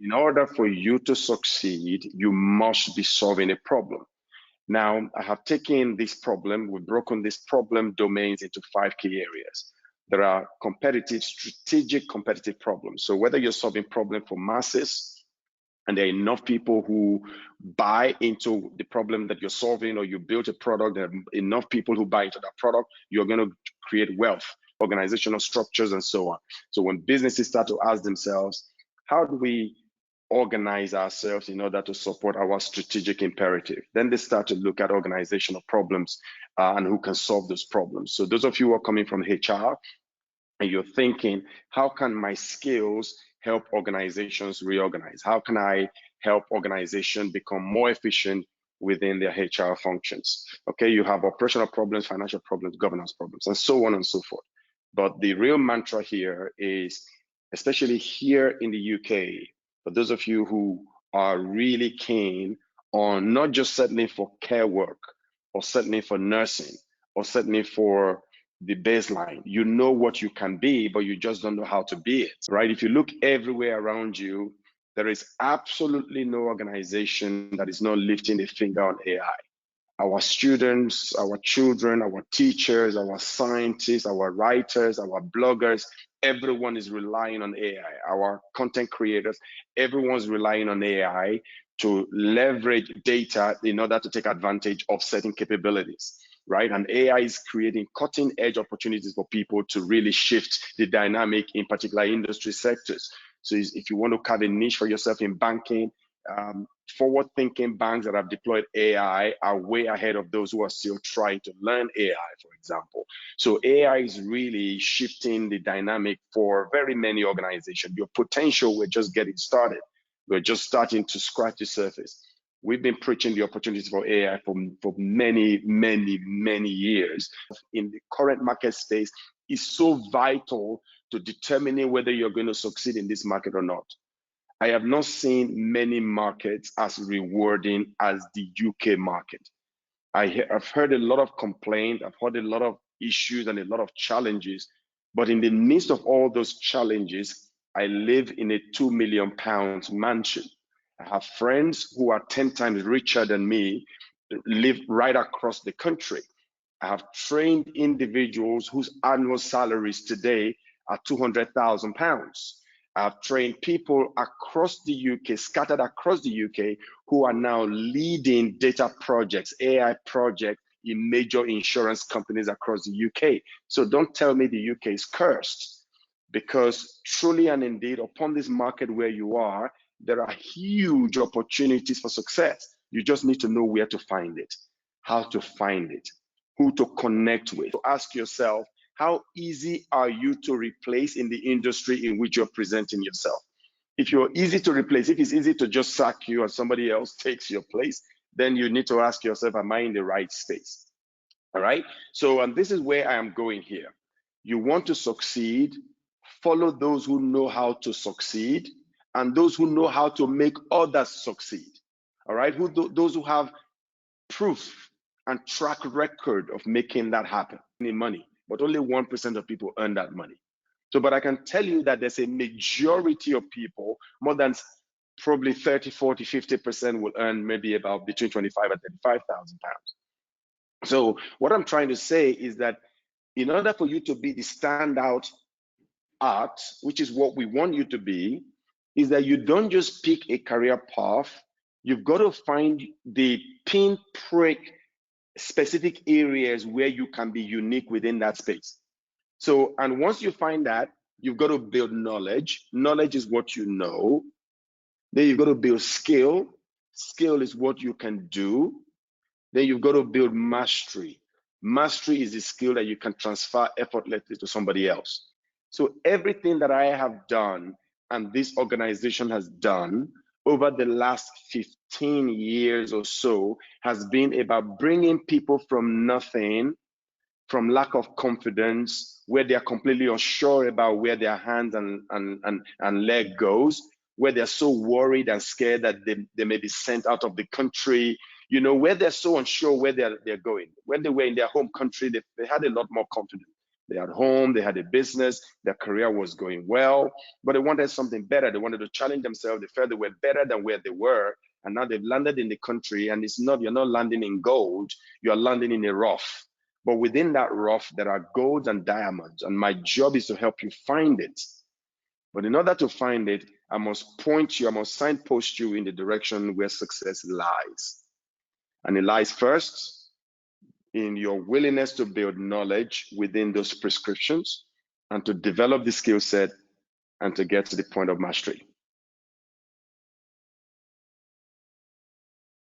In order for you to succeed, you must be solving a problem. Now, I have taken this problem, we've broken this problem domains into 5 key areas. There are competitive, strategic competitive problems. So whether you're solving problem for masses, and there are enough people who buy into the problem that you're solving, or you build a product, there are enough people who buy into that product, you're going to create wealth, organizational structures, and so on. So when businesses start to ask themselves, how do we organize ourselves in order to support our strategic imperative? Then they start to look at organizational problems and who can solve those problems. So those of you who are coming from HR and you're thinking, how can my skills help organizations reorganize? How can I help organizations become more efficient within their HR functions? Okay, you have operational problems, financial problems, governance problems, and so on and so forth. But the real mantra here is, especially here in the UK, for those of you who are really keen on not just settling for care work or settling for nursing or settling for the baseline, you know what you can be, but you just don't know how to be it, right? If you look everywhere around you, there is absolutely no organization that is not lifting a finger on AI. Our students, our children, our teachers, our scientists, our writers, our bloggers, everyone is relying on AI. Our content creators, everyone's relying on AI to leverage data in order to take advantage of certain capabilities, right? And AI is creating cutting edge opportunities for people to really shift the dynamic in particular industry sectors. So if you want to carve a niche for yourself in banking, forward-thinking banks that have deployed AI are way ahead of those who are still trying to learn AI, for example. So AI is really shifting the dynamic for very many organizations. Your potential, we're just getting started. We're just starting to scratch the surface. We've been preaching the opportunities for AI for many, many, many years. In the current market space, is so vital to determining whether you're going to succeed in this market or not. I have not seen many markets as rewarding as the UK market. I've heard a lot of complaints, I've heard a lot of issues and a lot of challenges, but in the midst of all those challenges, I live in a £2 million mansion. I have friends who are 10 times richer than me, live right across the country. I have trained individuals whose annual salaries today are £200,000. I've trained people across the UK, scattered across the UK, who are now leading data projects, AI projects in major insurance companies across the UK. So don't tell me the UK is cursed, because truly and indeed, upon this market where you are, there are huge opportunities for success. You just need to know where to find it, how to find it, who to connect with. So ask yourself, how easy are you to replace in the industry in which you're presenting yourself? If you're easy to replace, if it's easy to just sack you and somebody else takes your place, then you need to ask yourself, am I in the right space? All right. So, and this is where I am going here. You want to succeed, follow those who know how to succeed and those who know how to make others succeed. All right. Those who have proof and track record of making that happen in money. But only 1% of people earn that money. So, but I can tell you that there's a majority of people, more than probably 30, 40, 50% will earn maybe about between 25 and 35,000 pounds. So what I'm trying to say is that in order for you to be the standout art, which is what we want you to be, is that you don't just pick a career path. You've got to find the pinprick specific areas where you can be unique within that space. So, and once you find that, you've got to build knowledge. Knowledge is what you know. Then you've got to build skill. Skill is what you can do. Then you've got to build mastery. Mastery is the skill that you can transfer effortlessly to somebody else. So everything that I have done and this organization has done over the last 15 years or so has been about bringing people from nothing, from lack of confidence, where they're completely unsure about where their hands and leg goes, where they're so worried and scared that they may be sent out of the country, you know, where they're so unsure where they're going. When they were in their home country, they had a lot more confidence. They had home, they had a business, their career was going well, but they wanted something better. They wanted to challenge themselves. They felt they were better than where they were. And now they've landed in the country, and you're not landing in gold, you are landing in a rough. But within that rough, there are golds and diamonds. And my job is to help you find it. But in order to find it, I must signpost you in the direction where success lies. And it lies first in your willingness to build knowledge within those prescriptions and to develop the skill set and to get to the point of mastery.